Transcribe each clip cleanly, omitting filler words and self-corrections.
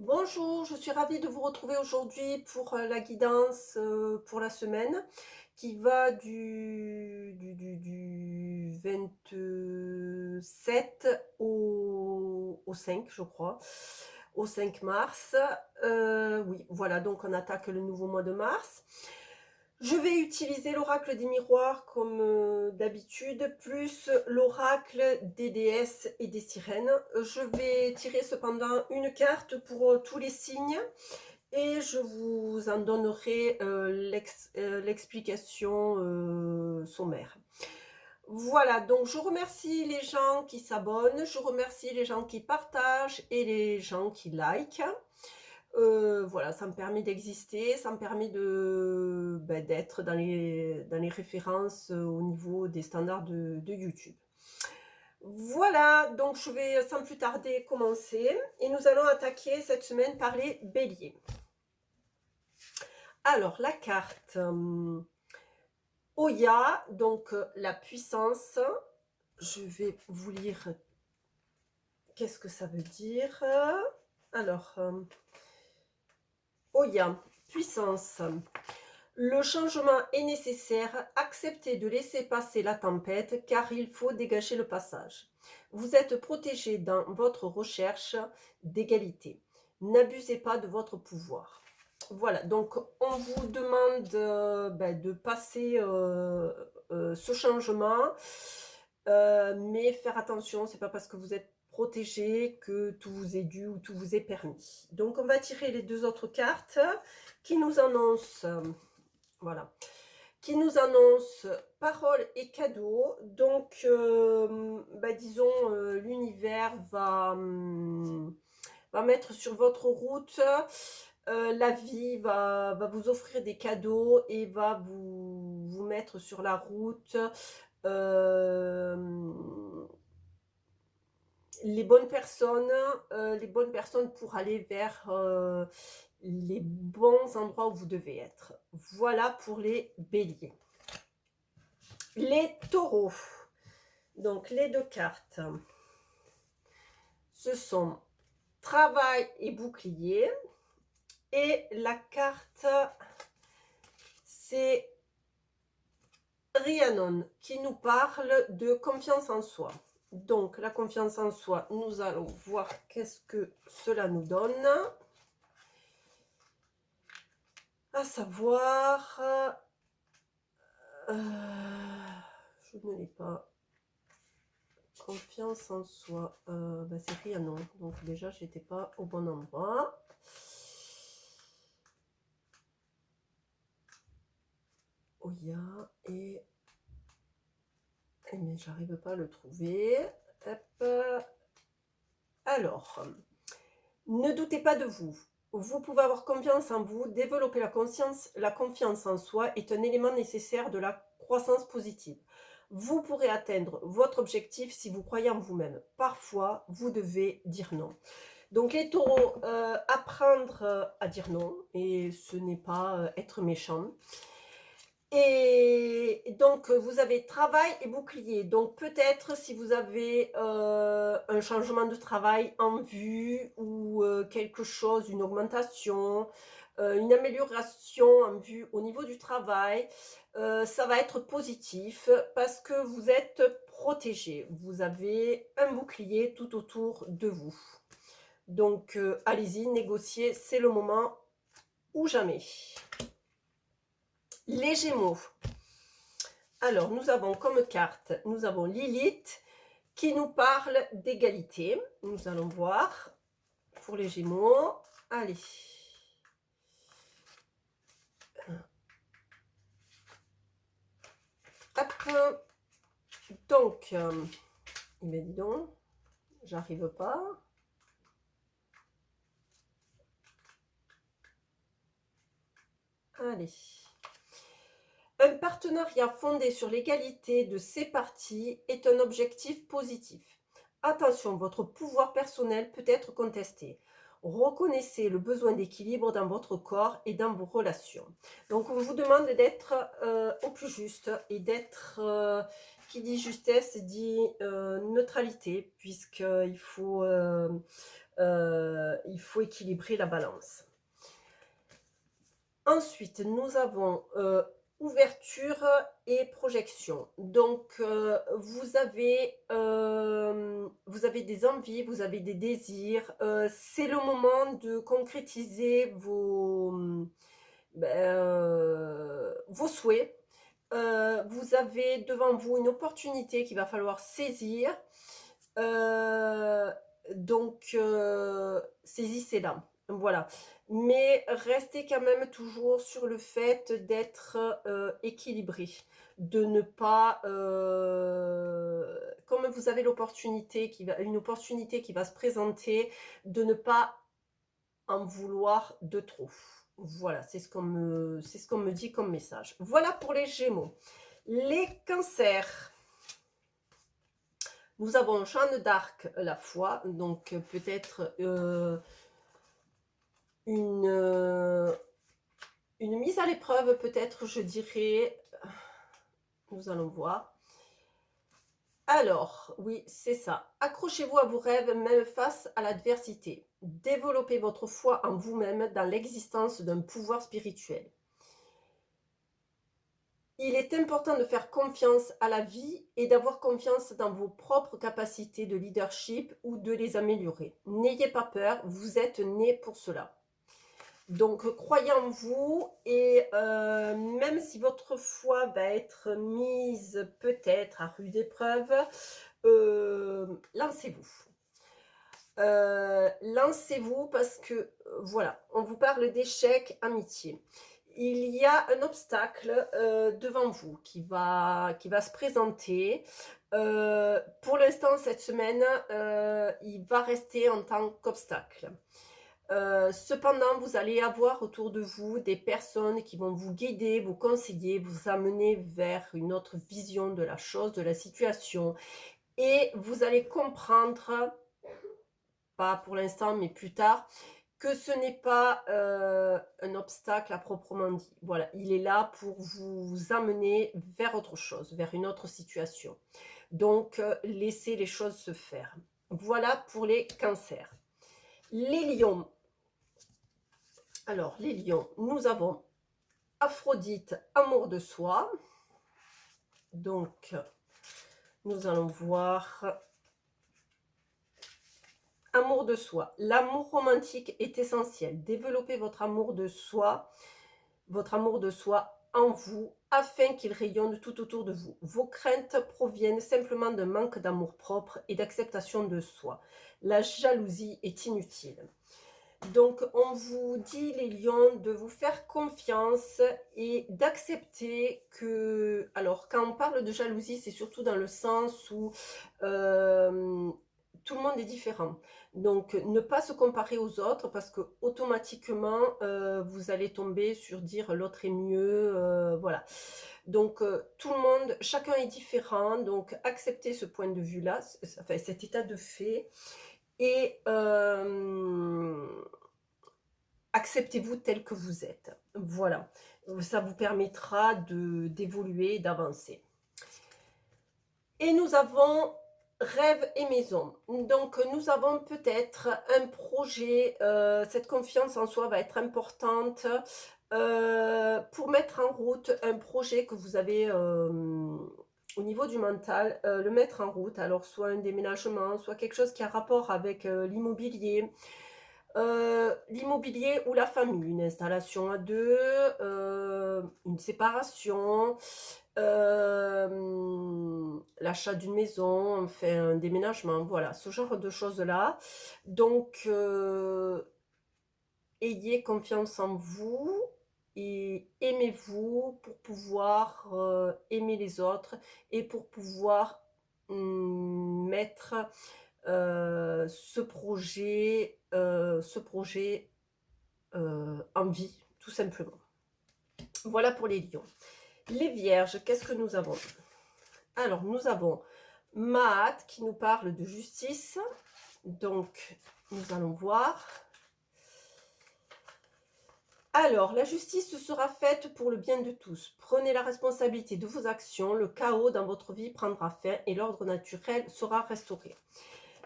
Bonjour, je suis ravie de vous retrouver aujourd'hui pour la guidance pour la semaine qui va du 27 au 5, je crois, au 5 mars. Oui, voilà, donc on attaque le nouveau mois de mars. Je vais utiliser l'oracle des miroirs comme d'habitude, plus l'oracle des déesses et des sirènes. Je vais tirer cependant une carte pour tous les signes et je vous en donnerai l'explication sommaire. Voilà, donc je remercie les gens qui s'abonnent, je remercie les gens qui partagent et les gens qui likent. Voilà, ça me permet d'exister, ça me permet d'être dans les références, au niveau des standards de YouTube. Voilà, donc je vais sans plus tarder commencer et nous allons attaquer cette semaine par les béliers. Alors la carte, Oya, donc la puissance. Je vais vous lire qu'est-ce que ça veut dire. Alors, Oya, puissance. Le changement est nécessaire, acceptez de laisser passer la tempête car il faut dégager le passage. Vous êtes protégé dans votre recherche d'égalité. N'abusez pas de votre pouvoir. Voilà, donc on vous demande de passer ce changement, mais faire attention, c'est pas parce que vous êtes protégé que tout vous est dû ou tout vous est permis. Donc on va tirer les deux autres cartes qui nous annoncent, voilà, qui nous annonce parole et cadeaux. Donc, disons, l'univers va mettre sur votre route, la vie va vous offrir des cadeaux et va vous mettre sur la route euh, les bonnes personnes pour aller vers les bons endroits où vous devez être. Voilà pour les béliers. Les taureaux. Donc les deux cartes, ce sont travail et bouclier. Et la carte, c'est Rhiannon qui nous parle de confiance en soi. Donc la confiance en soi, nous allons voir qu'est-ce que cela nous donne. À savoir, je ne l'ai pas. Confiance en soi, c'est Rhiannon. Donc déjà, j'étais pas au bon endroit. Oya mais j'arrive pas à le trouver. Hop. Alors, ne doutez pas de vous. Vous pouvez avoir confiance en vous. Développer la confiance en soi est un élément nécessaire de la croissance positive. Vous pourrez atteindre votre objectif si vous croyez en vous-même. Parfois, vous devez dire non. Donc les taureaux, apprendre à dire non, et ce n'est pas être méchant. Et donc, vous avez travail et bouclier. Donc, peut-être si vous avez un changement de travail en vue ou quelque chose, une augmentation, une amélioration en vue au niveau du travail, ça va être positif parce que vous êtes protégé. Vous avez un bouclier tout autour de vous. Donc, allez-y, négociez, c'est le moment ou jamais. Les Gémeaux. Alors, nous avons comme carte, nous avons Lilith qui nous parle d'égalité. Nous allons voir pour les Gémeaux. Allez. Hop. Donc, dis donc, j'arrive pas. Allez. Un partenariat fondé sur l'égalité de ces parties est un objectif positif. Attention, votre pouvoir personnel peut être contesté. Reconnaissez le besoin d'équilibre dans votre corps et dans vos relations. Donc, on vous demande d'être au plus juste et d'être, qui dit justesse, dit neutralité, puisqu'il faut Il faut équilibrer la balance. Ensuite, nous avons, ouverture et projection. Donc, vous avez des envies, vous avez des désirs, c'est le moment de concrétiser vos souhaits. Vous avez devant vous une opportunité qu'il va falloir saisir, heu, saisissez-la. Voilà. Mais restez quand même toujours sur le fait d'être, équilibré, de ne pas, comme vous avez une opportunité qui va se présenter, de ne pas en vouloir de trop. Voilà, c'est ce qu'on me dit comme message. Voilà pour les Gémeaux. Les Cancers, nous avons Jeanne d'Arc, la foi, donc peut-être, une, heu, une mise à l'épreuve peut-être, je dirais. Nous allons voir. Alors, oui, c'est ça. Accrochez-vous à vos rêves, même face à l'adversité. Développez votre foi en vous-même dans l'existence d'un pouvoir spirituel. Il est important de faire confiance à la vie et d'avoir confiance dans vos propres capacités de leadership ou de les améliorer. N'ayez pas peur, vous êtes né pour cela. Donc, croyez en vous et même si votre foi va être mise peut-être à rude épreuve, lancez-vous. Lancez-vous parce que, voilà, on vous parle d'échec, amitié. Il y a un obstacle, devant vous qui va se présenter. Pour l'instant, cette semaine, il va rester en tant qu'obstacle. Cependant, vous allez avoir autour de vous des personnes qui vont vous guider, vous conseiller, vous amener vers une autre vision de la chose, de la situation et vous allez comprendre, pas pour l'instant, mais plus tard, que ce n'est pas, un obstacle à proprement dit. Voilà, il est là pour vous amener vers autre chose, vers une autre situation. Donc, laissez les choses se faire. Voilà pour les cancers. Les lions. Alors, les lions, nous avons Aphrodite, amour de soi. Donc, nous allons voir. Amour de soi. L'amour romantique est essentiel. Développez votre amour de soi en vous afin qu'il rayonne tout autour de vous. Vos craintes proviennent simplement d'un manque d'amour-propre et d'acceptation de soi. La jalousie est inutile. Donc, on vous dit, les lions, de vous faire confiance et d'accepter que... Alors, quand on parle de jalousie, c'est surtout dans le sens où tout le monde est différent. Donc, ne pas se comparer aux autres parce que automatiquement, vous allez tomber sur dire l'autre est mieux. Voilà. Donc, tout le monde, chacun est différent. Donc, acceptez ce point de vue-là, enfin, cet état de fait. Et acceptez-vous tel que vous êtes. Voilà. Ça vous permettra d'évoluer, d'avancer. Et nous avons rêve et maison. Donc, nous avons peut-être un projet. Cette confiance en soi va être importante pour mettre en route un projet que vous avez au niveau du mental, le mettre en route. Alors, soit un déménagement, soit quelque chose qui a rapport avec l'immobilier. L'immobilier ou la famille, une installation à deux, une séparation, l'achat d'une maison, enfin un déménagement, voilà, ce genre de choses-là. Donc, ayez confiance en vous et aimez-vous pour pouvoir aimer les autres et pour pouvoir mettre ce projet en vie, tout simplement. Voilà pour les lions. Les vierges, qu'est-ce que nous avons? Alors, nous avons Maat qui nous parle de justice. Donc, nous allons voir. Alors, la justice sera faite pour le bien de tous. Prenez la responsabilité de vos actions. Le chaos dans votre vie prendra fin et l'ordre naturel sera restauré.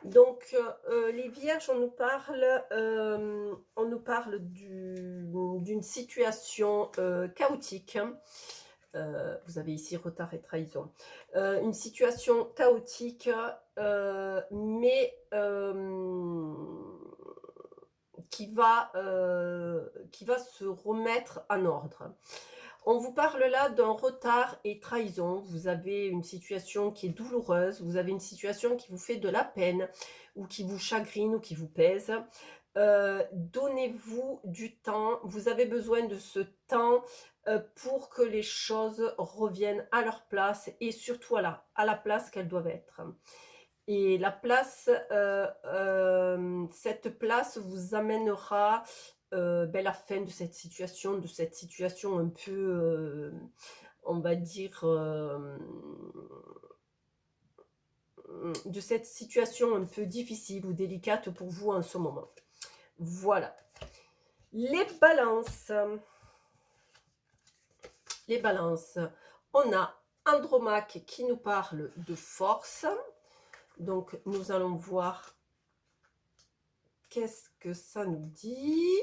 Donc, les vierges, on nous parle d'une situation, chaotique, hein. Vous avez ici retard et trahison. Une situation chaotique, mais qui va se remettre en ordre. On vous parle là d'un retard et trahison. Vous avez une situation qui est douloureuse, vous avez une situation qui vous fait de la peine, ou qui vous chagrine, ou qui vous pèse. Donnez-vous du temps, vous avez besoin de ce temps pour que les choses reviennent à leur place et surtout à la place qu'elles doivent être. Et la place, cette place vous amènera la fin de cette situation un peu, on va dire, de cette situation un peu difficile ou délicate pour vous en ce moment. Voilà. Les balances. Les balances. On a Andromaque qui nous parle de force. Donc, nous allons voir qu'est-ce que ça nous dit.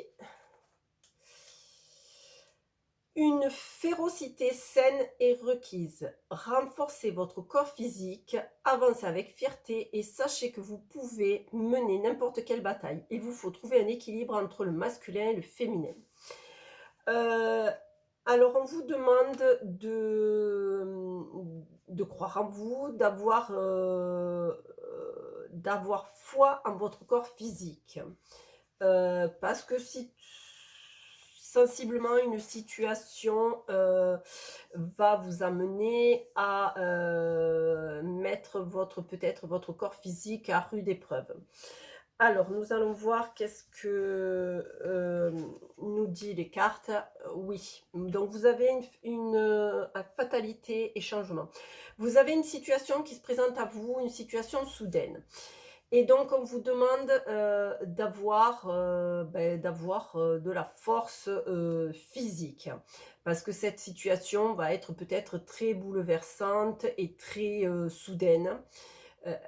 Une férocité saine est requise. Renforcez votre corps physique, avancez avec fierté et sachez que vous pouvez mener n'importe quelle bataille. Il vous faut trouver un équilibre entre le masculin et le féminin. Alors, on vous demande de croire en vous, d'avoir foi en votre corps physique. Parce que si sensiblement une situation va vous amener à mettre peut-être votre corps physique à rude épreuve. Alors, nous allons voir qu'est-ce que nous dit les cartes. Oui, donc vous avez une fatalité et changement. Vous avez une situation qui se présente à vous, une situation soudaine. Et donc, on vous demande d'avoir de la force physique. Parce que cette situation va être peut-être très bouleversante et très soudaine.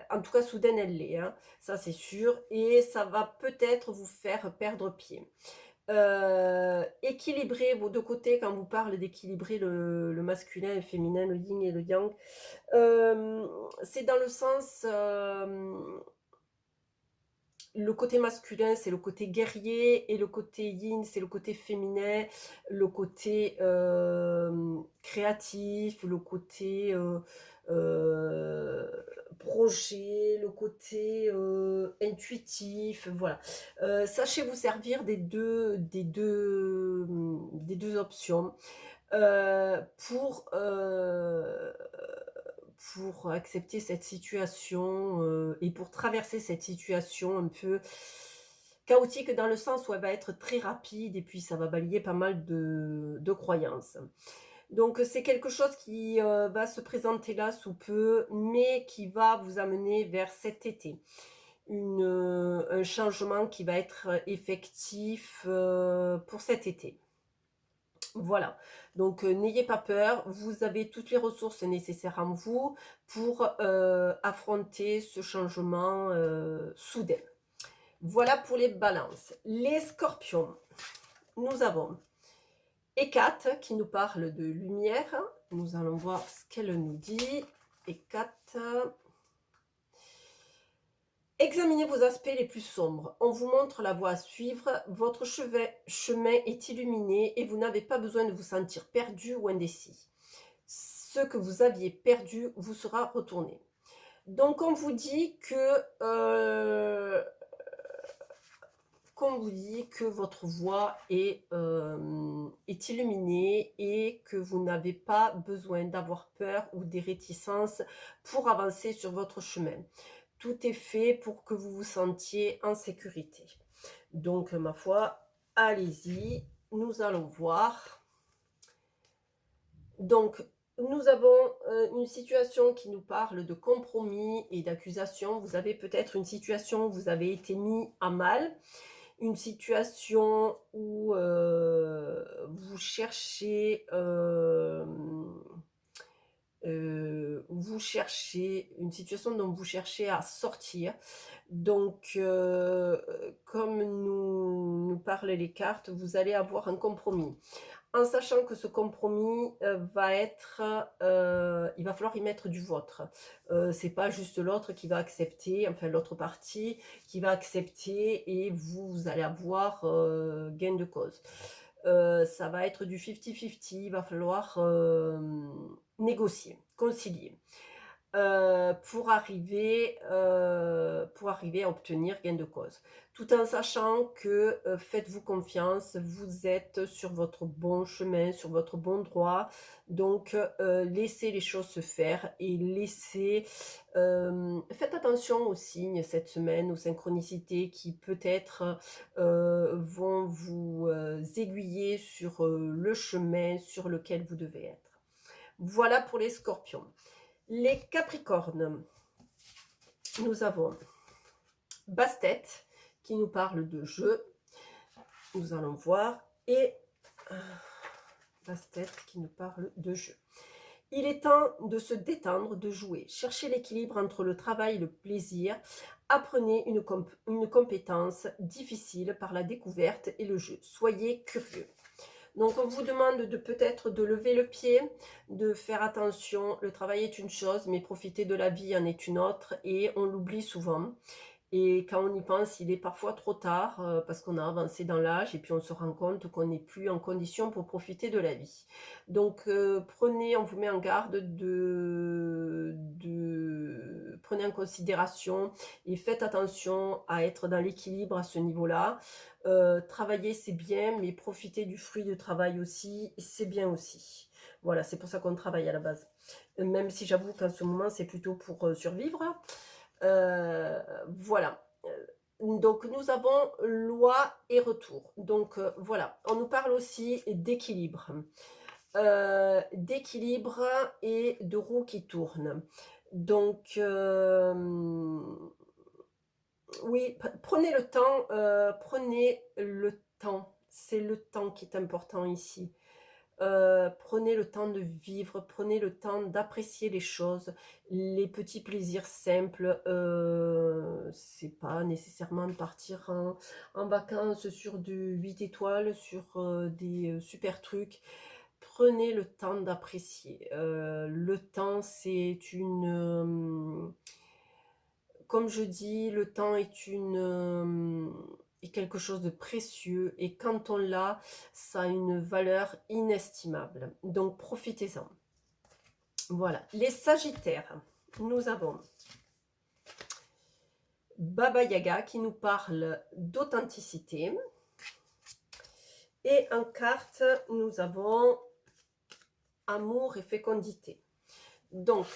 En tout cas, soudaine, elle l'est, hein, ça c'est sûr. Et ça va peut-être vous faire perdre pied. Équilibrer vos deux côtés, quand vous parlez d'équilibrer le masculin et le féminin, le yin et le yang, c'est dans le sens... le côté masculin, c'est le côté guerrier, et le côté yin, c'est le côté féminin, le côté créatif, le côté projet, le côté intuitif, voilà. Sachez vous servir des deux options pour accepter cette situation et pour traverser cette situation un peu chaotique, dans le sens où elle va être très rapide et puis ça va balayer pas mal de croyances. Donc c'est quelque chose qui va se présenter là sous peu, mais qui va vous amener vers cet été. Un changement qui va être effectif pour cet été. Voilà, donc n'ayez pas peur, vous avez toutes les ressources nécessaires en vous pour affronter ce changement soudain. Voilà pour les balances. Les scorpions, nous avons Hécate qui nous parle de lumière. Nous allons voir ce qu'elle nous dit. Hécate. Examinez vos aspects les plus sombres. On vous montre la voie à suivre. Votre chemin est illuminé et vous n'avez pas besoin de vous sentir perdu ou indécis. Ce que vous aviez perdu vous sera retourné. Donc on vous dit que votre voie est illuminée et que vous n'avez pas besoin d'avoir peur ou des réticences pour avancer sur votre chemin. Tout est fait pour que vous vous sentiez en sécurité. Donc, ma foi, allez-y, nous allons voir. Donc, nous avons une situation qui nous parle de compromis et d'accusation. Vous avez peut-être une situation où vous avez été mis à mal, une situation où vous cherchez vous cherchez une situation dont vous cherchez à sortir. Donc, comme nous parlent les cartes, vous allez avoir un compromis. En sachant que ce compromis, va être, il va falloir y mettre du vôtre. C'est pas juste l'autre qui va accepter, enfin l'autre partie qui va accepter et vous allez avoir, gain de cause. Ça va être du 50-50, il va falloir, négocier, concilier. Pour arriver à obtenir gain de cause. Tout en sachant que, faites-vous confiance, vous êtes sur votre bon chemin, sur votre bon droit. Donc, laissez les choses se faire et faites attention aux signes cette semaine, aux synchronicités qui peut-être, vont vous, aiguiller sur, le chemin sur lequel vous devez être. Voilà pour les scorpions. Les Capricornes, nous avons Bastet qui nous parle de jeu. Nous allons voir. Et Bastet qui nous parle de jeu. Il est temps de se détendre, de jouer. Cherchez l'équilibre entre le travail et le plaisir. Apprenez une compétence difficile par la découverte et le jeu. Soyez curieux. Donc, on vous demande de peut-être de lever le pied, de faire attention. Le travail est une chose, mais profiter de la vie en est une autre et on l'oublie souvent. Et quand on y pense, il est parfois trop tard parce qu'on a avancé dans l'âge et puis on se rend compte qu'on n'est plus en condition pour profiter de la vie. Donc, on vous met en garde prenez en considération et faites attention à être dans l'équilibre à ce niveau-là. Travailler, c'est bien, mais profiter du fruit du travail aussi, c'est bien aussi. Voilà, c'est pour ça qu'on travaille à la base. Même si j'avoue qu'en ce moment, c'est plutôt pour survivre. Voilà. Donc, nous avons loi et retour. Donc, voilà. On nous parle aussi d'équilibre. D'équilibre et de roue qui tourne. Donc, oui, prenez le temps, prenez le temps. C'est le temps qui est important ici. Prenez le temps de vivre, prenez le temps d'apprécier les choses, les petits plaisirs simples. C'est pas nécessairement de partir en vacances sur du 8 étoiles, sur des super trucs. Prenez le temps d'apprécier. Le temps, c'est comme je dis, le temps est quelque chose de précieux et quand on l'a, ça a une valeur inestimable. Donc profitez-en. Voilà. Les Sagittaires, nous avons Baba Yaga qui nous parle d'authenticité. Et en carte, nous avons amour et fécondité. Donc,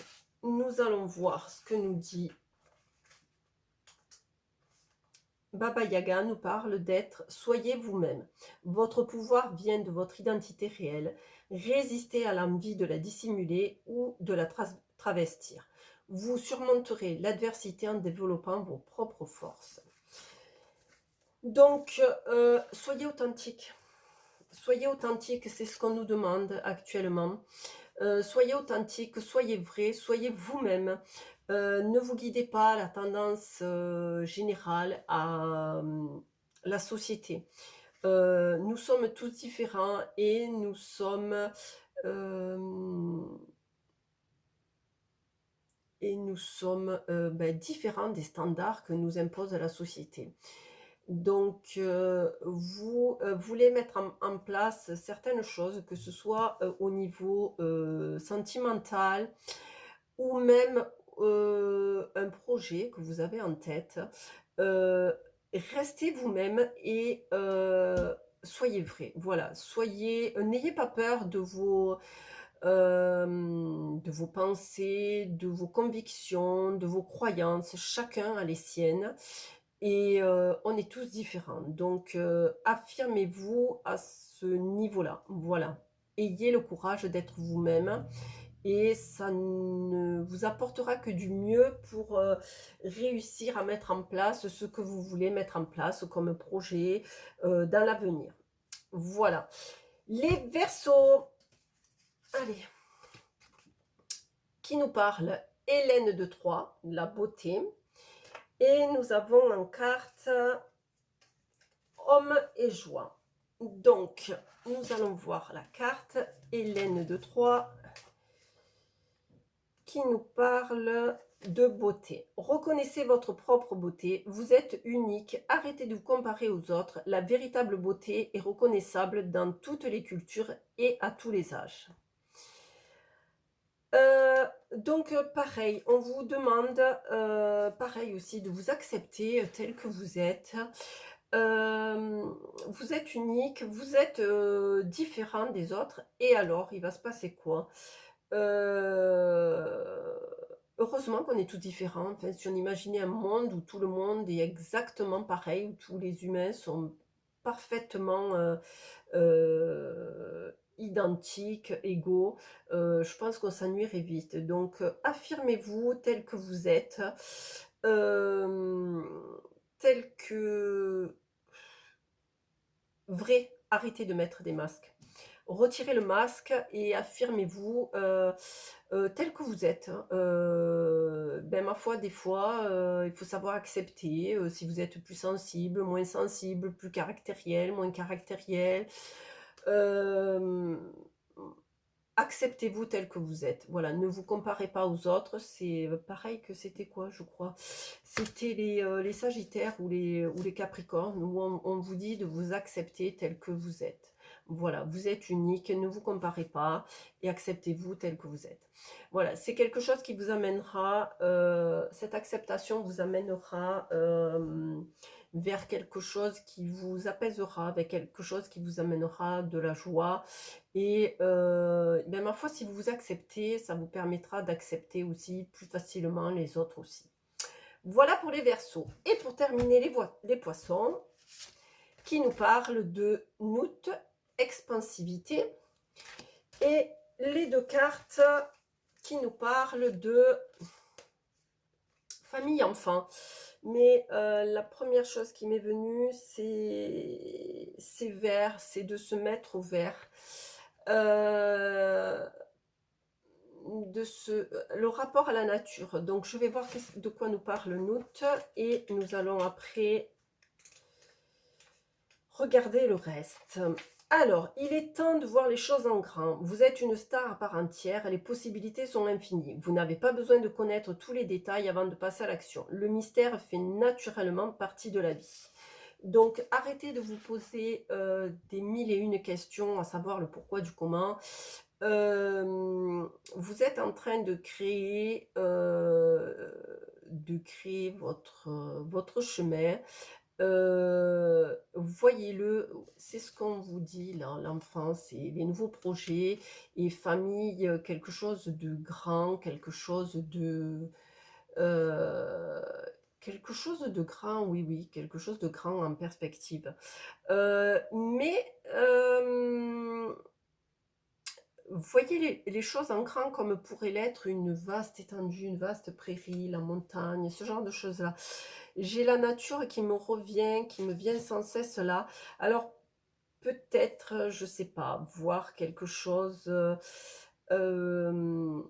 nous allons voir ce que nous dit Baba Yaga nous parle d'être « Soyez vous-même. Votre pouvoir vient de votre identité réelle. Résistez à l'envie de la dissimuler ou de la travestir. Vous surmonterez l'adversité en développant vos propres forces. » Donc, soyez authentique. Soyez authentique, c'est ce qu'on nous demande actuellement. Soyez authentique, soyez vrai, soyez vous-même. Ne vous guidez pas à la tendance générale, à la société. Nous sommes tous différents et nous sommes différents des standards que nous impose la société. Donc, vous voulez mettre en place certaines choses, que ce soit au niveau sentimental ou même un projet que vous avez en tête. Restez vous-même et soyez vrai. Voilà, n'ayez pas peur de vos pensées, de vos convictions, de vos croyances. Chacun a les siennes. Et on est tous différents. Donc, affirmez-vous à ce niveau-là. Voilà. Ayez le courage d'être vous-même. Et ça ne vous apportera que du mieux pour réussir à mettre en place ce que vous voulez mettre en place comme projet dans l'avenir. Voilà. Les Verseaux. Allez. qui nous parle Hélène de Troyes, la beauté. Et nous avons en carte homme et joie. Donc, nous allons voir la carte Hélène de Troyes qui nous parle de beauté. Reconnaissez votre propre beauté, vous êtes unique, arrêtez de vous comparer aux autres. La véritable beauté est reconnaissable dans toutes les cultures et à tous les âges. Donc pareil, on vous demande pareil aussi de vous accepter tel que vous êtes. Vous êtes unique, vous êtes différent des autres. Et alors, il va se passer quoi? Heureusement qu'on est tous différents. Enfin, si on imaginait un monde où tout le monde est exactement pareil, où tous les humains sont parfaitement identiques, égaux, je pense qu'on s'ennuierait vite. Donc, affirmez-vous tel que vous êtes, tel que vrai. Arrêtez de mettre des masques. Retirez le masque et affirmez-vous tel que vous êtes. Ben, ma foi, des fois, il faut savoir accepter si vous êtes plus sensible, plus caractériel, moins caractériel. Acceptez-vous tel que vous êtes. Voilà, ne vous comparez pas aux autres. C'est pareil que c'était quoi, je crois. C'était les Sagittaires ou les Capricornes, où on vous dit de vous accepter tel que vous êtes. Voilà, vous êtes unique, ne vous comparez pas et acceptez-vous tel que vous êtes. Voilà, c'est quelque chose qui vous amènera, cette acceptation vous amènera vers quelque chose qui vous apaisera, vers quelque chose qui vous amènera de la joie. Et ben, ma foi, si vous vous acceptez, ça vous permettra d'accepter aussi plus facilement les autres aussi. Voilà pour les Verseaux. Et pour terminer, les Poissons, qui nous parlent de Nout, expansivité. Et les deux cartes qui nous parlent de famille-enfant. Mais la première chose qui m'est venue, c'est vert, c'est de se mettre au vert. Le rapport à la nature. Donc, je vais voir de quoi nous parle Nout et nous allons après regarder le reste. Alors, il est temps de voir les choses en grand. Vous êtes une star à part entière, les possibilités sont infinies. Vous n'avez pas besoin de connaître tous les détails avant de passer à l'action. Le mystère fait naturellement partie de la vie. Donc, arrêtez de vous poser des mille et une questions, à savoir le pourquoi du comment. Vous êtes en train de créer votre chemin. Voyez-le, c'est ce qu'on vous dit là, l'enfance et les nouveaux projets et famille, quelque chose de grand, quelque chose de grand, oui, quelque chose de grand en perspective. Mais voyez les choses en grand comme pourrait l'être une vaste étendue, une vaste prairie, la montagne, ce genre de choses-là. J'ai la nature qui me revient, qui me vient sans cesse là. Alors, peut-être, je sais pas, voir quelque chose, ne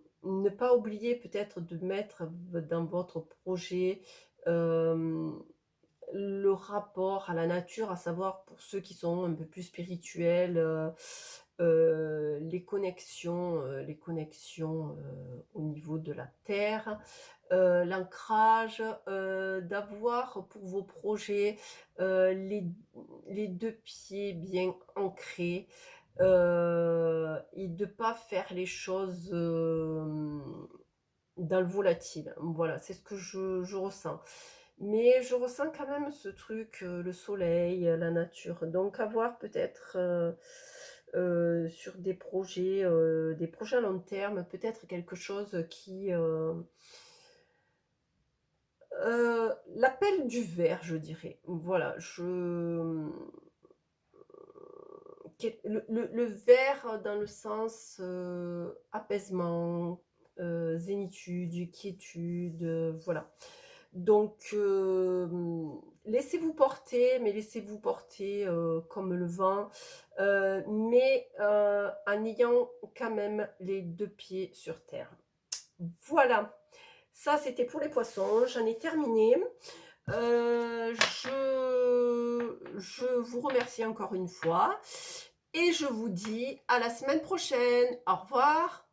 pas oublier peut-être de mettre dans votre projet, le rapport à la nature, à savoir pour ceux qui sont un peu plus spirituels, les connexions au niveau de la terre, l'ancrage, d'avoir pour vos projets les deux pieds bien ancrés et de ne pas faire les choses dans le volatile. Voilà, c'est ce que je ressens. Mais je ressens quand même ce truc, le soleil, la nature. Donc à voir peut-être sur des projets à long terme, peut-être quelque chose qui... l'appel du vert, je dirais. Voilà, le vert dans le sens apaisement, zénitude, quiétude, voilà. Donc, laissez-vous porter, mais laissez-vous porter comme le vent, mais en ayant quand même les deux pieds sur terre. Voilà, ça c'était pour les poissons, j'en ai terminé. Je vous remercie encore une fois et je vous dis à la semaine prochaine. Au revoir.